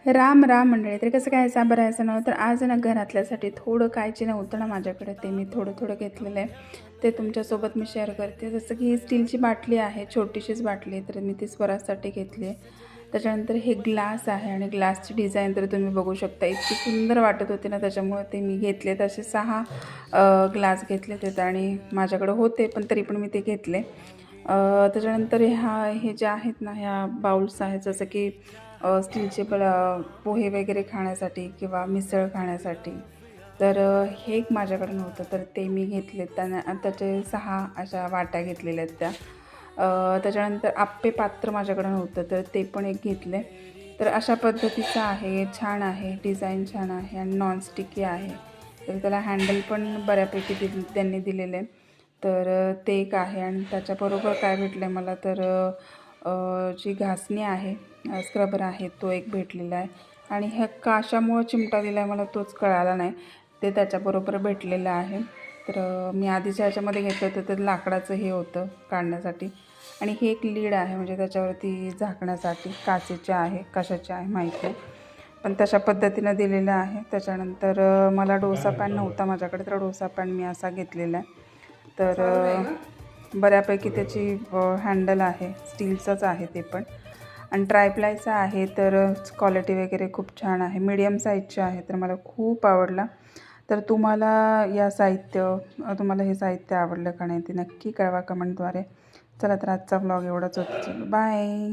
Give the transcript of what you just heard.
राम राम मंडळी. तर कसं काय सांबर यायचं नव्हतं. तर आज ना घरातल्यासाठी थोडं कायची नव्हतं ना माझ्याकडे, ते मी थोडं थोडं घेतलेलं आहे. ते तुमच्यासोबत मी शेअर करते. जसं की ही स्टीलची बाटली आहे, छोटीशीच बाटली, तर मी ती स्वरासाठी घेतली आहे. त्याच्यानंतर हे ग्लास आहे आणि ग्लासची डिझाईन तर तुम्ही बघू शकता, इतकी सुंदर वाटत होती ना, त्याच्यामुळे ते मी घेतले. तसे 6 ग्लास घेतले ते आणि माझ्याकडे होते, पण तरी पण मी ते घेतले. त्याच्यानंतर हे जे आहेत ना, ह्या बाउल्स आहेत, जसं की स्टीलचे पोहे वगैरे खाण्यासाठी किंवा मिसळ खाण्यासाठी. तर हे एक माझ्याकडे नव्हतं, तर ते मी घेतले. त्याचे 6 अशा वाट्या घेतलेल्या आहेत त्या. त्याच्यानंतर आप्पे पात्र माझ्याकडे नव्हतं, तर ते पण एक घेतले. तर अशा पद्धतीचं आहे, छान आहे, डिझाईन छान आहे आणि नॉनस्टिकी आहे. तर त्याला हँडल पण बऱ्यापैकी त्यांनी दिलेलं आहे. तर ते एक आहे आणि त्याच्याबरोबर काय भेटलं आहे मला, तर जी घासणी आहे, स्क्रबर आहे, तो एक भेटलेला आहे. आणि ह्या कशामुळं चिमटा दिला आहे मला तोच कळाला नाही. ते त्याच्याबरोबर भेटलेलं आहे. तर मी आधीच्या ह्याच्यामध्ये घेतलं होतं तर लाकडाचं हे होतं काढण्यासाठी. आणि हे एक लीड आहे, म्हणजे त्याच्यावरती झाकण्यासाठी. काचेचे आहे, कशाचे आहे माहीत नाही, पण तशा पद्धतीनं दिलेलं आहे. त्याच्यानंतर मला डोसा पॅन नव्हता माझ्याकडे, तर डोसा पॅन मी असा घेतलेला आहे. तर बऱ्यापैकी त्याची हँडल आहे, स्टीलचंच आहे ते पण, आणि ट्रायप्लायचं आहे. तर क्वालिटी वगैरे खूप छान आहे, मीडियम साईजचे आहे, तर मला खूप आवडला. तर तुम्हाला तुम्हाला हे साहित्य आवडलं का नाही ते नक्की कळवा कमेंटद्वारे. चला, तर आजचा व्लॉग एवढाच होता. चलो बाय.